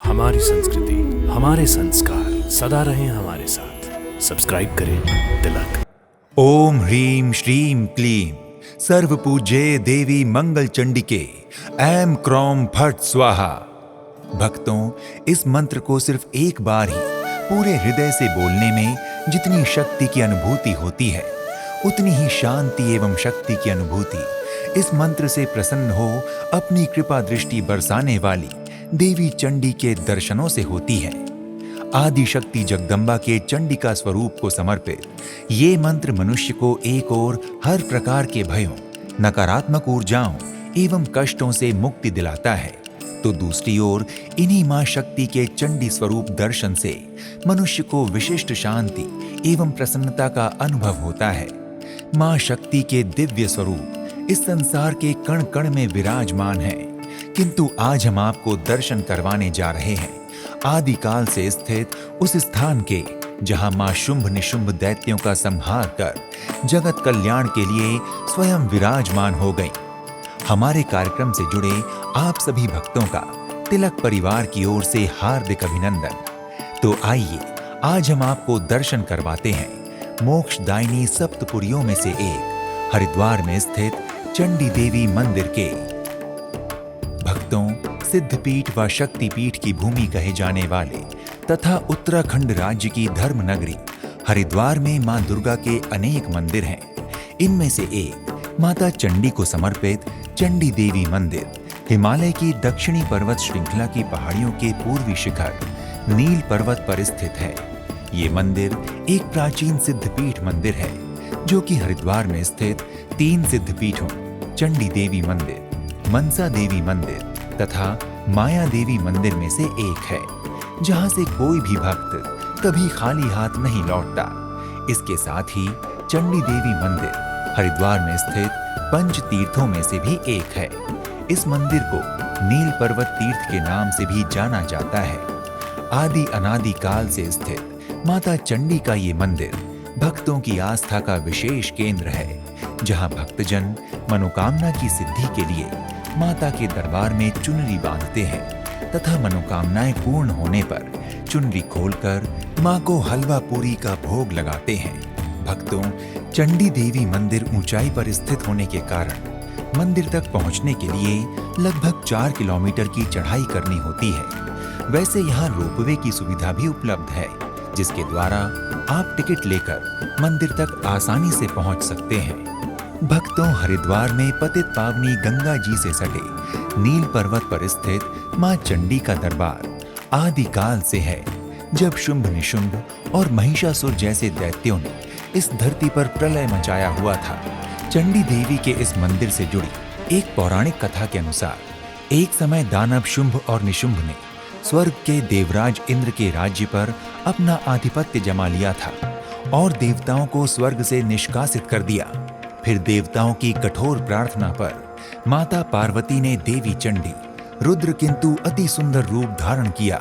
हमारी संस्कृति, हमारे संस्कार सदा रहें हमारे साथ। सब्सक्राइब करें तिलक। ओम ह्रीं श्रीं क्लीं सर्वपूज्ये देवी मंगल चंडिके ऐं क्रौं फट् स्वाहा। भक्तों, इस मंत्र को सिर्फ एक बार ही पूरे हृदय से बोलने में जितनी शक्ति की अनुभूति होती है, उतनी ही शांति एवं शक्ति की अनुभूति इस मंत्र से प्रसन्न हो अपनी कृपा दृष्टि बरसाने वाली देवी चंडी के दर्शनों से होती है। आदि शक्ति जगदम्बा के चंडिका स्वरूप को समर्पित ये मंत्र मनुष्य को एक ओर हर प्रकार के भयों, नकारात्मक ऊर्जाओं एवं कष्टों से मुक्ति दिलाता है, तो दूसरी ओर इन्हीं मां शक्ति के चंडी स्वरूप दर्शन से मनुष्य को विशिष्ट शांति एवं प्रसन्नता का अनुभव होता है। मां शक्ति के दिव्य स्वरूप इस संसार के कण कण में विराजमान है, किंतु आज हम आपको दर्शन करवाने जा रहे हैं आदिकाल से स्थित उस स्थान के जहां मां शुंभ निशुंभ दैत्यों का संहार कर जगत कल्याण के लिए स्वयं विराजमान हो गई। हमारे कार्यक्रम से जुड़े आप सभी भक्तों का तिलक परिवार की ओर से हार्दिक अभिनंदन। तो आइए आज हम आपको दर्शन करवाते हैं मोक्षदायिनी सप्तपुरियों में से एक हरिद्वार में स्थित चंडी देवी मंदिर के। भक्तों, सिद्धपीठ व शक्तिपीठ की भूमि कहे जाने वाले तथा उत्तराखंड राज्य की धर्म नगरी हरिद्वार में मां दुर्गा के अनेक मंदिर हैं। इनमें से एक माता चंडी को समर्पित चंडी देवी मंदिर हिमालय की दक्षिणी पर्वत श्रृंखला की पहाड़ियों के पूर्वी शिखर नील पर्वत पर स्थित है। ये मंदिर एक प्राचीन सिद्धपीठ मंदिर है, जो कि हरिद्वार में स्थित 3 सिद्धपीठों चंडी देवी मंदिर, मनसा देवी मंदिर तथा माया देवी मंदिर में से एक है, जहां से कोई भी भक्त कभी खाली हाथ नहीं लौटता। इसके साथ ही चंडी देवी मंदिर हरिद्वार में स्थित पंच तीर्थों में से भी एक है। इस मंदिर को नील पर्वत तीर्थ के नाम से भी जाना जाता है। आदि अनादि काल से स्थित माता चंडी का ये मंदिर भक्तों की आस्था का विशेष केंद्र है, जहां भक्तजन मनोकामना की सिद्धि के लिए माता के दरबार में चुनरी बांधते हैं तथा मनोकामनाएं पूर्ण होने पर चुनरी खोलकर मां को हलवा पूरी का भोग लगाते हैं। भक्तों, चंडी देवी मंदिर ऊंचाई पर स्थित होने के कारण मंदिर तक पहुंचने के लिए लगभग 4 किलोमीटर की चढ़ाई करनी होती है। वैसे यहाँ रोपवे की सुविधा भी उपलब्ध है, जिसके द्वारा आप टिकट लेकर मंदिर तक आसानी से पहुंच सकते हैं। भक्तों, हरिद्वार में पतित पावनी गंगा जी से सटे नील पर्वत पर स्थित मां चंडी का दरबार आदिकाल से है। जब शुंभ निशुंभ और महिषासुर जैसे दैत्यों ने इस धरती पर प्रलय मचाया हुआ था, चंडी देवी के इस मंदिर से जुड़ी एक पौराणिक कथा के अनुसार एक समय दानव शुंभ और निशुंभ ने स्वर्ग के देवराज इंद्र के राज्य पर अपना आधिपत्य जमा लिया था और देवताओं को स्वर्ग से निष्कासित कर दिया। फिर देवताओं की कठोर प्रार्थना पर माता पार्वती ने देवी चंडी रुद्र किंतु अति सुंदर रूप धारण किया।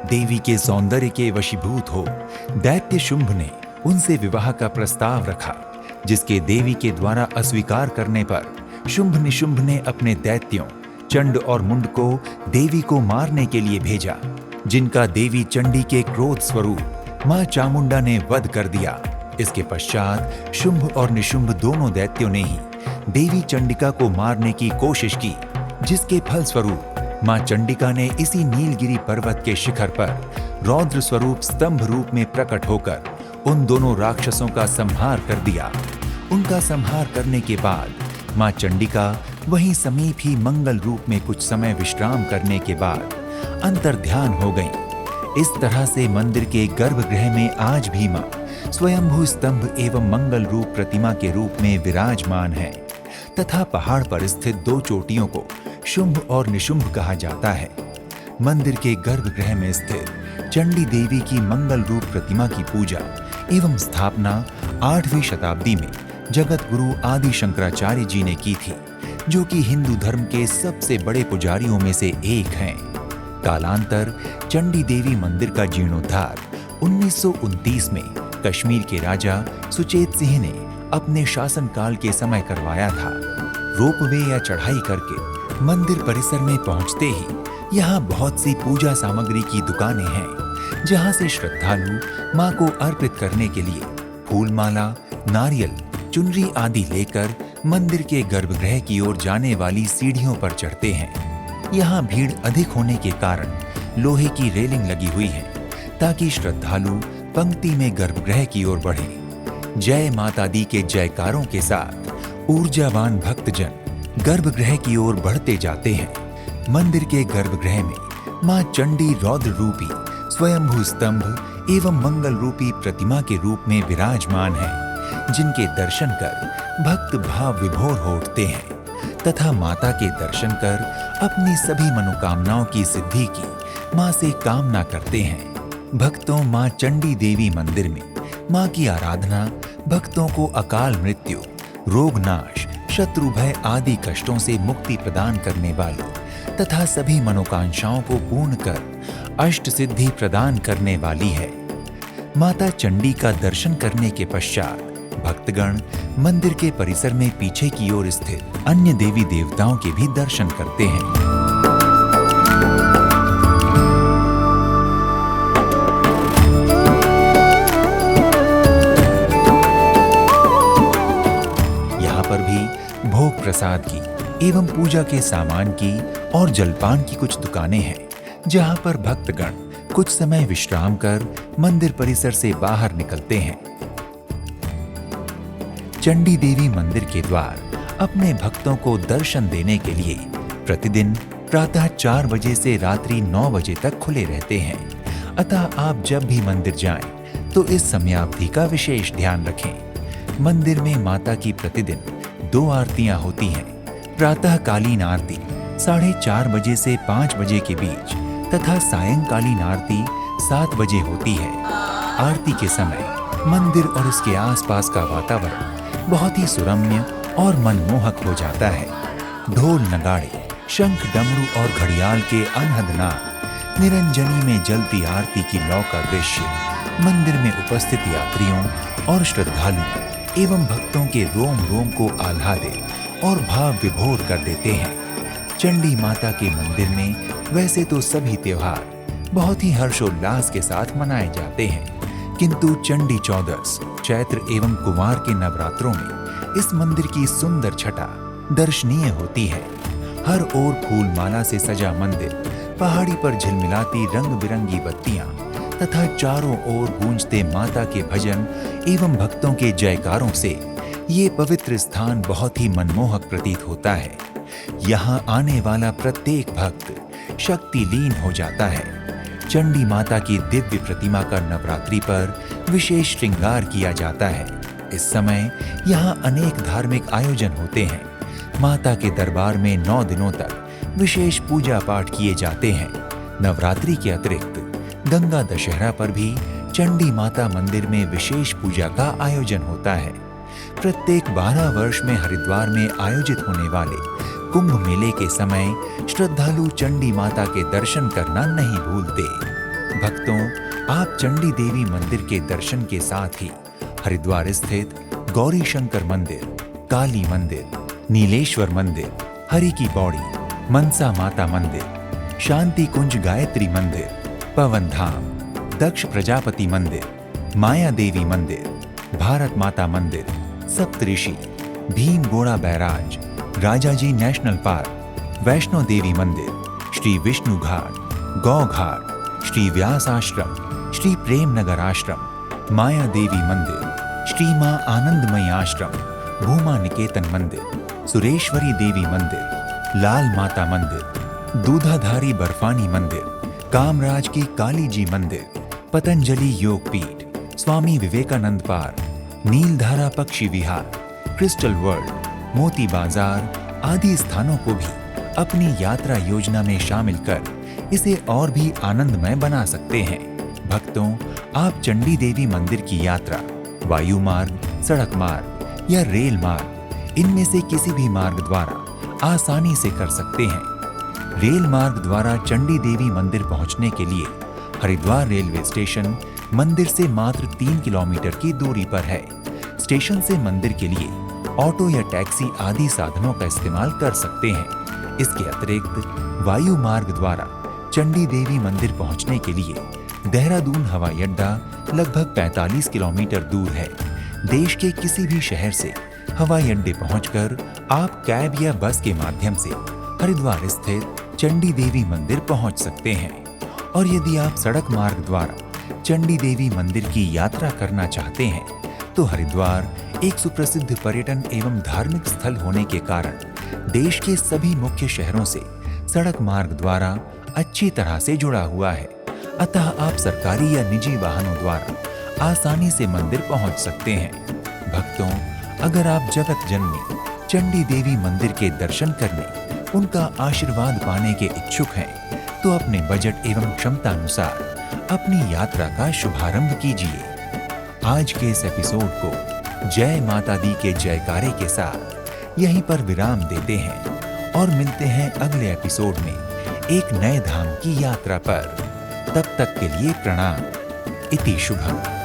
देवी के सौंदर्य के वशीभूत हो दैत्य शुंभ ने उनसे विवाह का प्रस्ताव रखा, जिसके देवी के द्वारा अस्वीकार करने पर शुंभ निशुंभ ने अपने दैत्यों चंड और मुंड को देवी को मारने के लिए भेजा, जिनका देवी चंडी के क्रोध स्वरूप मां चामुंडा ने वध कर दिया। इसके पश्चात शुंभ और निशुंभ दोनों दैत्यों ने ही देवी चंडिका को मारने की कोशिश की, जिसके फल स्वरूप मां चंडिका ने इसी नीलगिरी पर्वत के शिखर पर रौद्र स्वरूप स्तंभ रूप में प्रकट होकर उन दोनों राक्षसों का संहार कर दिया। उनका संहार करने के बाद मां चंडिका वहीं समीप ही मंगल रूप में कुछ समय विश्राम करने के बाद अंतर्ध्यान हो गईं। इस तरह से मंदिर के गर्भगृह में आज भी मां स्वयंभू स्तंभ एवं मंगल रूप प्रतिमा के रूप में विराजमान है तथा पहाड़ पर स्थित 2 चोटियों को शुंभ और निशुंभ कहा जाता है। मंदिर के गर्भगृह में स्थित चंडी देवी की मंगल रूप प्रतिमा की पूजा एवं स्थापना 8वीं शताब्दी में जगत गुरु आदि शंकराचार्य जी ने की थी, जो कि हिंदू धर्म के सबसे बड़े पुजारियों में से एक हैं। कालांतर चंडी देवी मंदिर का जीर्णोद्धार 1929 में कश्मीर के राजा सुचेत सिंह ने अपने शासनकाल के समय करवाया था। रोपवे या चढ़ाई करके मंदिर परिसर में पहुंचते ही यहाँ बहुत सी पूजा सामग्री की दुकानें हैं, जहाँ से श्रद्धालु माँ को अर्पित करने के लिए फूलमाला, नारियल, चुनरी आदि लेकर मंदिर के गर्भगृह की ओर जाने वाली सीढ़ियों पर चढ़ते हैं। यहाँ भीड़ अधिक होने के कारण लोहे की रेलिंग लगी हुई है, ताकि श्रद्धालु पंक्ति में गर्भगृह की ओर बढ़े। जय माता दी के जयकारों के साथ ऊर्जावान भक्तजन गर्भगृह की ओर बढ़ते जाते हैं। मंदिर के गर्भगृह में मां चंडी रौद्र रूपी स्वयंभू स्तंभ एवं मंगल रूपी प्रतिमा के रूप में विराजमान है, जिनके दर्शन कर भक्त भाव विभोर हो उठते हैं तथा माता के दर्शन कर अपनी सभी मनोकामनाओं की सिद्धि की मां से कामना करते हैं। भक्तों मां चंडी देवी मंदिर में मां की आराधना भक्तों को अकाल मृत्यु, रोग नाश, शत्रु भय आदि कष्टों से मुक्ति प्रदान करने वाली तथा सभी मनोकांक्षाओं को पूर्ण कर अष्ट सिद्धि प्रदान करने वाली है। माता चंडी का दर्शन करने के पश्चात भक्तगण मंदिर के परिसर में पीछे की ओर स्थित अन्य देवी देवताओं के भी दर्शन करते हैं। यहाँ पर भी भोग प्रसाद की एवं पूजा के सामान की और जलपान की कुछ दुकानें हैं, जहां पर भक्तगण कुछ समय विश्राम कर मंदिर परिसर से बाहर निकलते हैं। चंडी देवी मंदिर के द्वार अपने भक्तों को दर्शन देने के लिए प्रतिदिन प्रातः 4 बजे से रात्रि 9 बजे तक खुले रहते हैं। अतः आप जब भी मंदिर जाएं तो इस समयावधि का विशेष ध्यान रखें। मंदिर में माता की प्रतिदिन 2 आरतियां होती हैं। प्रातःकालीन आरती 4:30 बजे से 5 बजे के बीच तथा सायंकालीन आरती 7 बजे होती है। आरती के समय मंदिर और इसके आसपास का वातावरण बहुत ही सुरम्य और मनमोहक हो जाता है। ढोल नगाड़े, शंख डमरू और घड़ियाल के अनहद नाद, निरंजनी में जलती आरती की लौ का दृश्य मंदिर में उपस्थित यात्रियों और श्रद्धालुओं एवं भक्तों के रोम रोम को आह्लादित और भाव विभोर कर देते हैं। चंडी माता के मंदिर में वैसे तो सभी त्योहार बहुत ही हर्षोल्लास के साथ मनाए जाते हैं, किंतु चंडी चौदस, चैत्र एवं कुमार के नवरात्रों में इस मंदिर की सुंदर छटा दर्शनीय होती है। हर ओर फूलमाला से सजा मंदिर, पहाड़ी पर झिलमिलाती रंग बिरंगी बत्तियां तथा चारों ओर गूंजते माता के भजन एवं भक्तों के जयकारों से ये पवित्र स्थान बहुत ही मनमोहक प्रतीत होता है। यहाँ आने वाला प्रत्येक भक्त शक्ति लीन हो जाता है। चंडी माता की दिव्य प्रतिमा का नवरात्रि पर विशेष श्रृंगार किया जाता है। इस समय यहाँ अनेक धार्मिक आयोजन होते हैं। माता के दरबार में 9 दिनों तक विशेष पूजा पाठ किए जाते हैं। नवरात्रि के अतिरिक्त गंगा दशहरा पर भी चंडी माता मंदिर में विशेष पूजा का आयोजन होता है। प्रत्येक 12 वर्ष में हरिद्वार में आयोजित होने वाले कुंभ मेले के समय श्रद्धालु चंडी माता के दर्शन करना नहीं भूलते। भक्तों, आप चंडी देवी मंदिर के दर्शन के साथ ही हरिद्वार स्थित गौरी शंकर मंदिर, काली मंदिर, नीलेश्वर मंदिर, हरि की पौड़ी, मनसा माता मंदिर, शांति कुंज गायत्री मंदिर, पवन धाम, दक्ष प्रजापति मंदिर, माया देवी मंदिर, भारत माता मंदिर, Saptarishi, Bhimgoda barrage, Rajaji National Park, Vaishno Devi मंदिर, श्री विष्णु घाट, गौ घाट, श्री व्यास आश्रम, श्री प्रेम नगर आश्रम, माया देवी मंदिर, श्री मां आनंदमयी आश्रम, भूमा निकेतन मंदिर, सुरेश्वरी देवी मंदिर, लाल माता मंदिर, दूधाधारी बर्फानी मंदिर, कामराज की काली जी मंदिर, पतंजलि योग पीठ, स्वामी विवेकानंद पार्क, नीलधारा पक्षी विहार, क्रिस्टल वर्ल्ड, मोती बाजार आदि स्थानों को भी अपनी यात्रा योजना में शामिल कर इसे और भी आनंदमय बना सकते हैं। भक्तों, आप चंडी देवी मंदिर की यात्रा वायु मार्ग, सड़क मार्ग या रेल मार्ग, इनमें से किसी भी मार्ग द्वारा आसानी से कर सकते हैं। रेल मार्ग द्वारा चंडी देवी मंदिर पहुंचने के लिए हरिद्वार रेलवे स्टेशन मंदिर से मात्र 3 किलोमीटर की दूरी पर है। स्टेशन से मंदिर के लिए ऑटो या टैक्सी आदि साधनों का इस्तेमाल कर सकते हैं। इसके अतिरिक्त वायु मार्ग द्वारा चंडी देवी मंदिर पहुंचने के लिए देहरादून हवाई अड्डा लगभग 45 किलोमीटर दूर है। देश के किसी भी शहर से हवाई अड्डे पहुंचकर आप कैब या बस के माध्यम से हरिद्वार स्थित चंडी देवी मंदिर पहुंच सकते हैं। और यदि आप सड़क मार्ग द्वारा चंडी देवी मंदिर की यात्रा करना चाहते हैं तो हरिद्वार एक सुप्रसिद्ध पर्यटन एवं धार्मिक स्थल होने के कारण देश के सभी मुख्य शहरों से सड़क मार्ग द्वारा अच्छी तरह से जुड़ा हुआ है। अतः आप सरकारी या निजी वाहनों द्वारा आसानी से मंदिर पहुंच सकते हैं। भक्तों, अगर आप जगत जननी चंडी देवी मंदिर के दर्शन करने, उनका आशीर्वाद पाने के इच्छुक हैं, तो अपने बजट एवं क्षमता अनुसार अपनी यात्रा का शुभारंभ कीजिए। आज के इस एपिसोड को जय माता दी के जयकारे के साथ यहीं पर विराम देते हैं और मिलते हैं अगले एपिसोड में एक नए धाम की यात्रा पर। तब तक के लिए प्रणाम। इति शुभम।